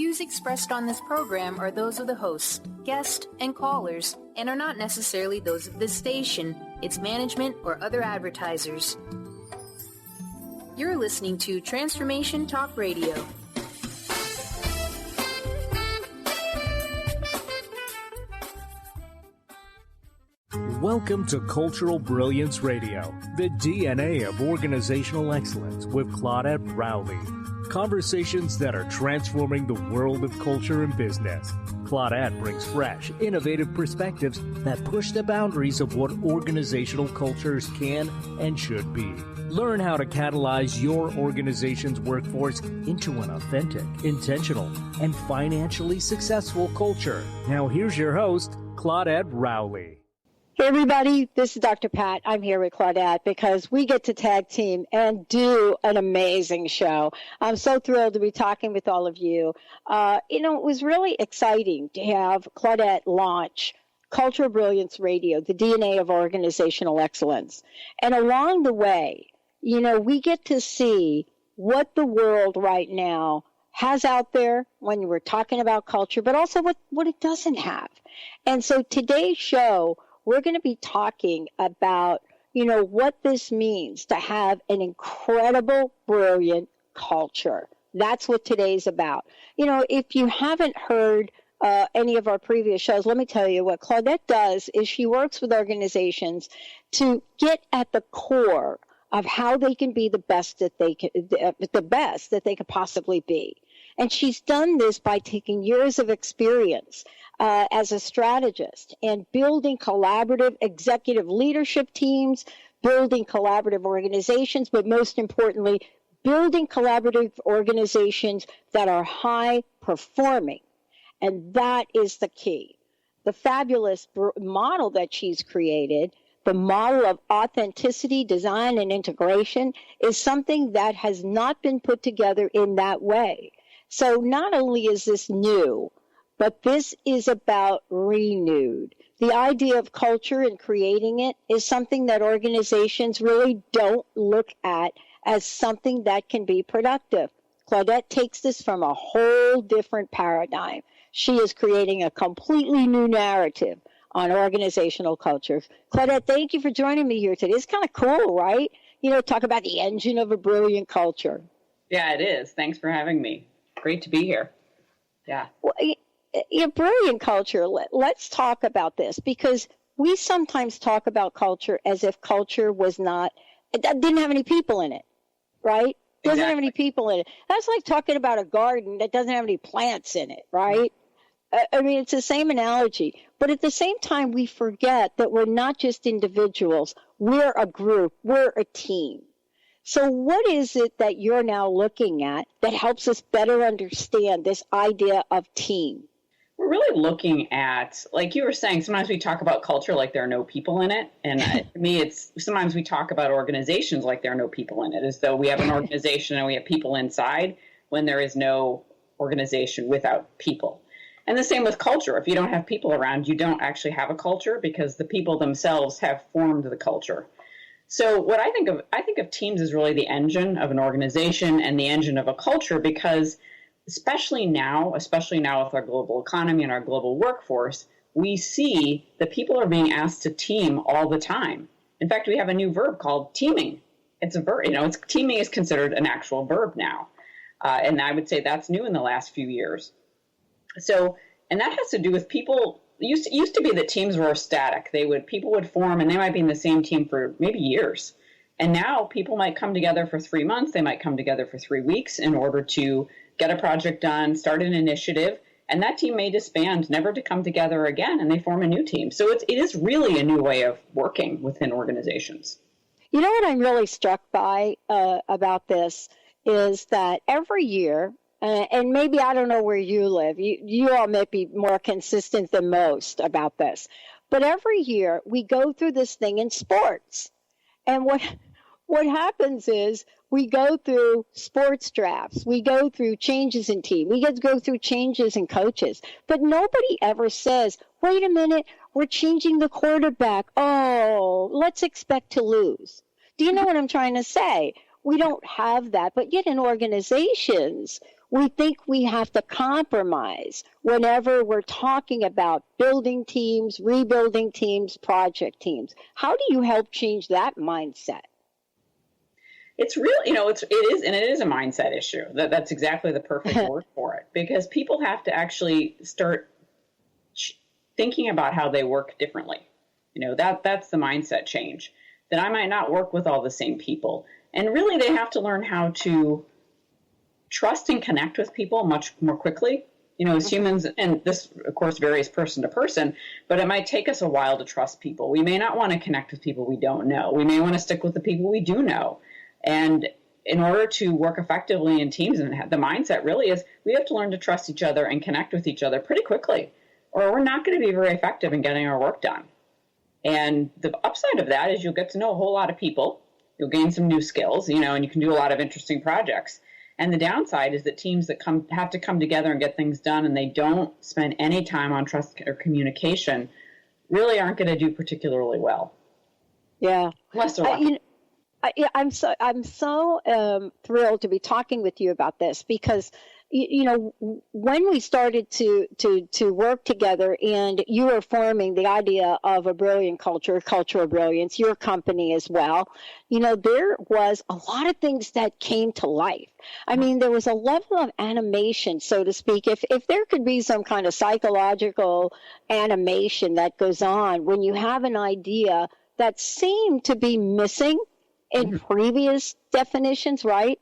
views expressed on this program are those of the host, guest, and callers, and are not necessarily those of this station, its management, or other advertisers. You're listening to Transformation Talk Radio. Welcome to Cultural Brilliance Radio, the DNA of organizational excellence with Claudette Rowley. Conversations that are transforming the world of culture and business. Claudette brings fresh, innovative perspectives that push the boundaries of what organizational cultures can and should be. Learn how to catalyze your organization's workforce into an authentic, intentional, and financially successful culture. Now here's your host, Claudette Rowley. Hey everybody, this is Dr. Pat. I'm here with Claudette because we get to tag team and do an amazing show. I'm so thrilled to be talking with all of you. It was really exciting to have Claudette launch Cultural Brilliance Radio, the DNA of organizational excellence. And along the way, we get to see what the world right now has out there when we're talking about culture, but also what it doesn't have. And so today's show, we're going to be talking about, what this means to have an incredible, brilliant culture. That's what today's about. If you haven't heard any of our previous shows, let me tell you what Claudette does is she works with organizations to get at the core of how they can be the best that they could possibly be. And she's done this by taking years of experience as a strategist and building collaborative executive leadership teams, building collaborative organizations, but most importantly, building collaborative organizations that are high performing. And that is the key. The fabulous model that she's created, the model of authenticity, design, and integration, is something that has not been put together in that way. So not only is this new, but this is about renewed. The idea of culture and creating it is something that organizations really don't look at as something that can be productive. Claudette takes this from a whole different paradigm. She is creating a completely new narrative on organizational culture. Claudette, thank you for joining me here today. It's kind of cool, right? Talk about the engine of a brilliant culture. Yeah, it is. Thanks for having me. Great to be here. Yeah. Well, brilliant culture. Let's talk about this because we sometimes talk about culture as if culture didn't have any people in it, right? Doesn't have any people in it. That's like talking about a garden that doesn't have any plants in it, right? It's the same analogy. But at the same time, we forget that we're not just individuals. We're a group. We're a team. So what is it that you're now looking at that helps us better understand this idea of team? We're really looking at, like you were saying, sometimes we talk about culture like there are no people in it. And to me, it's sometimes we talk about organizations like there are no people in it, as though we have an organization and we have people inside when there is no organization without people. And the same with culture. If you don't have people around, you don't actually have a culture because the people themselves have formed the culture. So what I think of teams as really the engine of an organization and the engine of a culture because especially now with our global economy and our global workforce, we see that people are being asked to team all the time. In fact, we have a new verb called teaming. It's a verb, teaming is considered an actual verb now. And I would say that's new in the last few years. So, and that has to do with people. It used to be that teams were static. People would form and they might be in the same team for maybe years. And now people might come together for 3 months. They might come together for 3 weeks in order to get a project done, start an initiative, and that team may disband, never to come together again, and they form a new team. So it is really a new way of working within organizations. You know what I'm really struck by about this is that every year, and maybe I don't know where you live, you all may be more consistent than most about this, but every year we go through this thing in sports. And what happens is we go through sports drafts. We go through changes in team. We get to go through changes in coaches. But nobody ever says, wait a minute, we're changing the quarterback. Oh, let's expect to lose. Do you know what I'm trying to say? We don't have that. But yet in organizations, we think we have to compromise whenever we're talking about building teams, rebuilding teams, project teams. How do you help change that mindset? It's really, it is a mindset issue. That's exactly the perfect word for it, because people have to actually start thinking about how they work differently. That's the mindset change, that I might not work with all the same people. And really, they have to learn how to trust and connect with people much more quickly. As humans, and this, of course, varies person to person, but it might take us a while to trust people. We may not want to connect with people we don't know. We may want to stick with the people we do know. And in order to work effectively in teams, and the mindset really is, we have to learn to trust each other and connect with each other pretty quickly, or we're not going to be very effective in getting our work done. And the upside of that is you'll get to know a whole lot of people. You'll gain some new skills, and you can do a lot of interesting projects. And the downside is that teams that have to come together and get things done, and they don't spend any time on trust or communication, really aren't going to do particularly well. Yeah. Unless they're lucky. I'm so thrilled to be talking with you about this, because when we started to work together, and you were forming the idea of a brilliant culture of brilliance, your company as well, there was a lot of things that came to life. I mean, there was a level of animation, so to speak. If there could be some kind of psychological animation that goes on when you have an idea that seemed to be missing in previous definitions, right?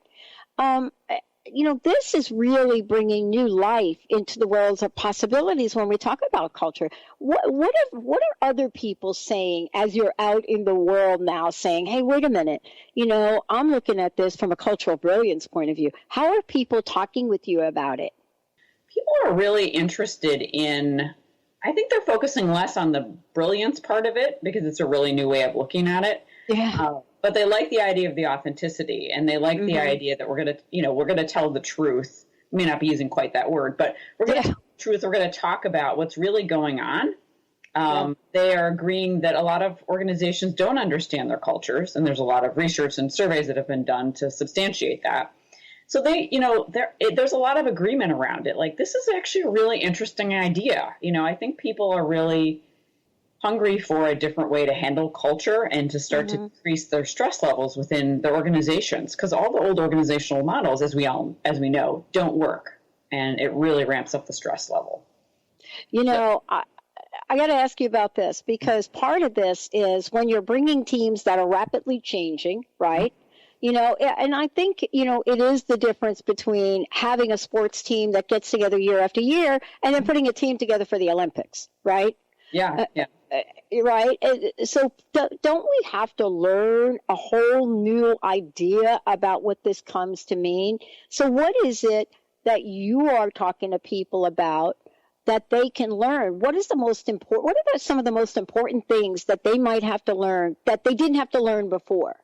This is really bringing new life into the worlds of possibilities when we talk about culture. What are other people saying as you're out in the world now, saying, hey, wait a minute, I'm looking at this from a cultural brilliance point of view. How are people talking with you about it? People are really interested in, I think they're focusing less on the brilliance part of it, because it's a really new way of looking at it. Yeah. But they like the idea of the authenticity, and they like the idea that we're going to tell the truth. I may not be using quite that word, but we're going to tell the truth. We're going to talk about what's really going on. They are agreeing that a lot of organizations don't understand their cultures, and there's a lot of research and surveys that have been done to substantiate that. So there's a lot of agreement around it. Like, this is actually a really interesting idea. I think people are really hungry for a different way to handle culture and to start to increase their stress levels within their organizations, because all the old organizational models, as we know, don't work, and it really ramps up the stress level. I got to ask you about this, because part of this is when you're bringing teams that are rapidly changing, right? And I think, it is the difference between having a sports team that gets together year after year and then putting a team together for the Olympics, right? Yeah. Right. So don't we have to learn a whole new idea about what this comes to mean? So what is it that you are talking to people about that they can learn? What are some of the most important things that they might have to learn that they didn't have to learn before?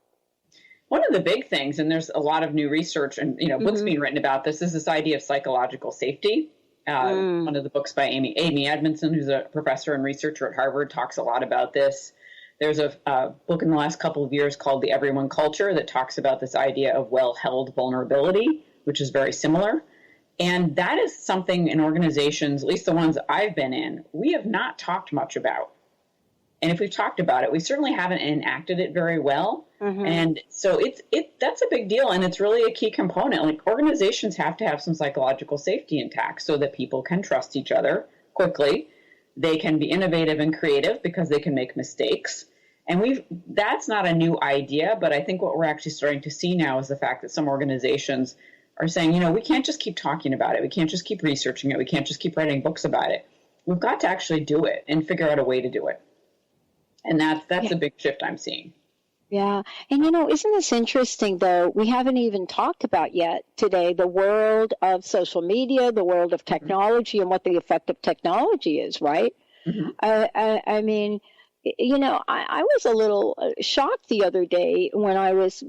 One of the big things, and there's a lot of new research and books being written about this, is this idea of psychological safety. One of the books by Amy Edmondson, who's a professor and researcher at Harvard, talks a lot about this. There's a book in the last couple of years called The Everyone Culture that talks about this idea of well-held vulnerability, which is very similar. And that is something in organizations, at least the ones I've been in, we have not talked much about. And if we've talked about it, we certainly haven't enacted it very well. And so that's a big deal. And it's really a key component. Like, organizations have to have some psychological safety intact so that people can trust each other quickly. They can be innovative and creative because they can make mistakes. And that's not a new idea, but I think what we're actually starting to see now is the fact that some organizations are saying, we can't just keep talking about it. We can't just keep researching it. We can't just keep writing books about it. We've got to actually do it and figure out a way to do it. And that's a big shift I'm seeing. Yeah. And, isn't this interesting, though? We haven't even talked about yet today the world of social media, the world of technology, and what the effect of technology is, right? I mean, I was a little shocked the other day when I was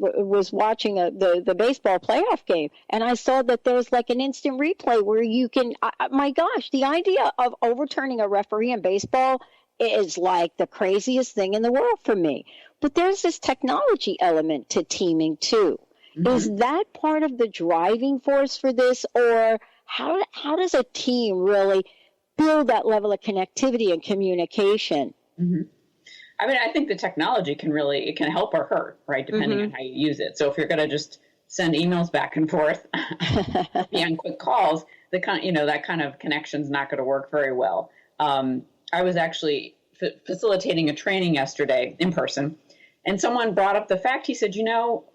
watching the baseball playoff game, and I saw that there was like an instant replay where you can, my gosh, the idea of overturning a referee in baseball is like the craziest thing in the world for me. But there's this technology element to teaming too. Mm-hmm. Is that part of the driving force for this, or how does a team really build that level of connectivity and communication? Mm-hmm. I mean, I think the technology it can help or hurt, right, depending on how you use it. So if you're going to just send emails back and forth, be on quick calls, that kind of connection's not going to work very well. I was actually facilitating a training yesterday in person, and someone brought up the fact, he said,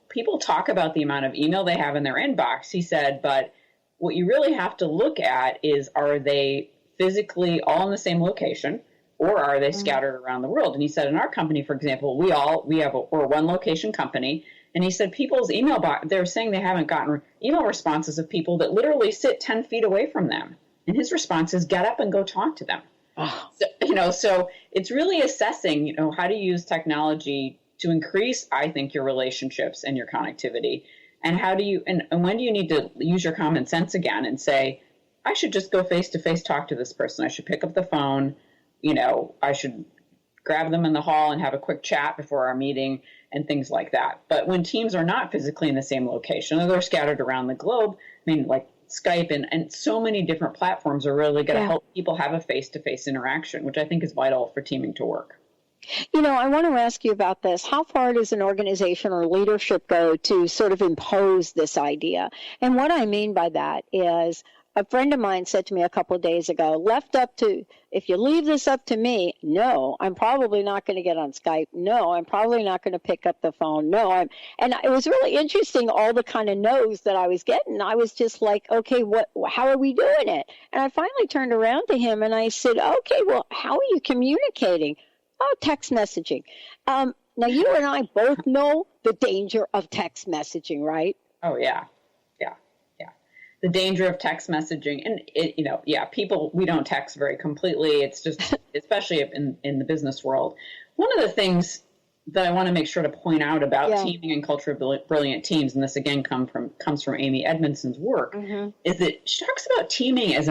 people talk about the amount of email they have in their inbox. He said, but what you really have to look at is, are they physically all in the same location, or are they scattered around the world? And he said, in our company, for example, we're a one location company. And he said, people's email box, they're saying they haven't gotten email responses of people that literally sit 10 feet away from them. And his response is, get up and go talk to them. Oh. So it's really assessing, how to use technology to increase, I think, your relationships and your connectivity. And and when do you need to use your common sense again and say, I should just go face to face, talk to this person. I should pick up the phone. I should grab them in the hall and have a quick chat before our meeting and things like that. But when teams are not physically in the same location, or they're scattered around the globe, I mean, like Skype and so many different platforms are really going to help people have a face-to-face interaction, which I think is vital for teaming to work. I want to ask you about this. How far does an organization or leadership go to sort of impose this idea? And what I mean by that is, a friend of mine said to me a couple of days ago, if you leave this up to me, no, I'm probably not going to get on Skype. No, I'm probably not going to pick up the phone. And it was really interesting, all the kind of no's that I was getting. I was just like, okay, how are we doing it? And I finally turned around to him and I said, okay, well, how are you communicating? Oh, text messaging. Now, you and I both know the danger of text messaging, right? Oh, yeah. The danger of text messaging. And, people, we don't text very completely. It's just, especially in the business world. One of the things that I want to make sure to point out about teaming and culture of brilliant teams, and this again comes from Amy Edmondson's work, is that she talks about teaming as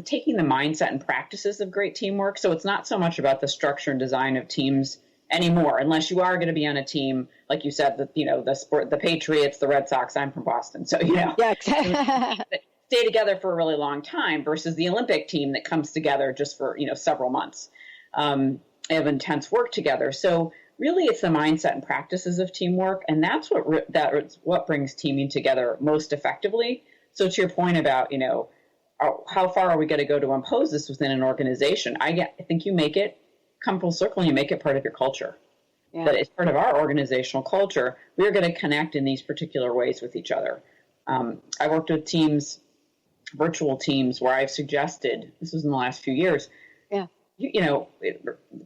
taking the mindset and practices of great teamwork. So it's not so much about the structure and design of teams anymore, unless you are going to be on a team, like you said, the sport, the Patriots, the Red Sox. I'm from Boston, so stay together for a really long time versus the Olympic team that comes together just for several months of intense work together. So really, it's the mindset and practices of teamwork, and that's what brings teaming together most effectively. So to your point about how far are we going to go to impose this within an organization? I think you make it come full circle and you make it part of your culture. Yeah. That it's part of our organizational culture. We're going to connect in these particular ways with each other. I worked with virtual teams, where I've suggested, this was in the last few years,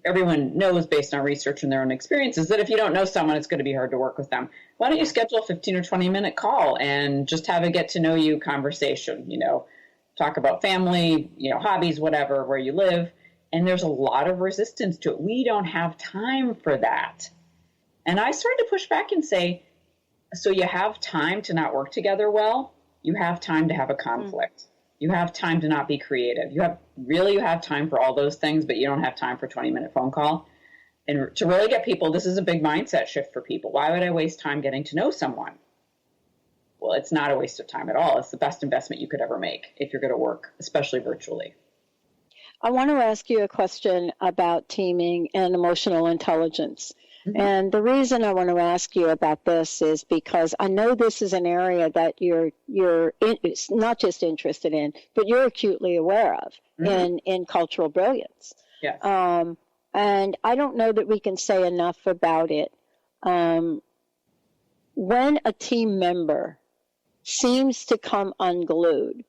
everyone knows based on research and their own experiences that if you don't know someone, it's going to be hard to work with them. Why don't you schedule a 15 or 20 minute call and just have a get to know you conversation, talk about family, hobbies, whatever, where you live. And there's a lot of resistance to it. We don't have time for that. And I started to push back and say, so you have time to not work together well? You have time to have a conflict. You have time to not be creative. You have time for all those things, but you don't have time for a 20-minute phone call. And to really get people, this is a big mindset shift for people. Why would I waste time getting to know someone? Well, it's not a waste of time at all. It's the best investment you could ever make if you're going to work, especially virtually. I want to ask you a question about teaming and emotional intelligence. Mm-hmm. And the reason I want to ask you about this is because I know this is an area that you're not just interested in, but you're acutely aware of in cultural brilliance. Yes. And I don't know that we can say enough about it. When a team member seems to come unglued,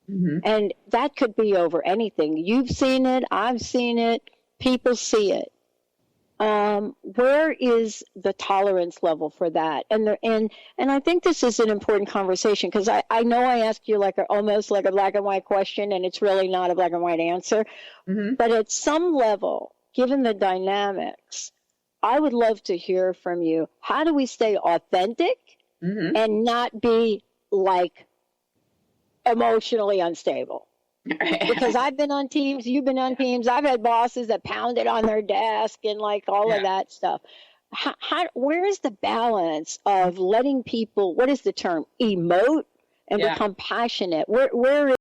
and that could be over anything. You've seen it. I've seen it. People see it. Where is the tolerance level for that? And I think this is an important conversation because I know I asked you almost like a black and white question, and it's really not a black and white answer. Mm-hmm. But at some level, given the dynamics, I would love to hear from you. How do we stay authentic and not be emotionally unstable? Because I've been on teams, you've been on teams, I've had bosses that pounded on their desk and all of that stuff. where is the balance of letting people, what is the term, emote and become passionate? Where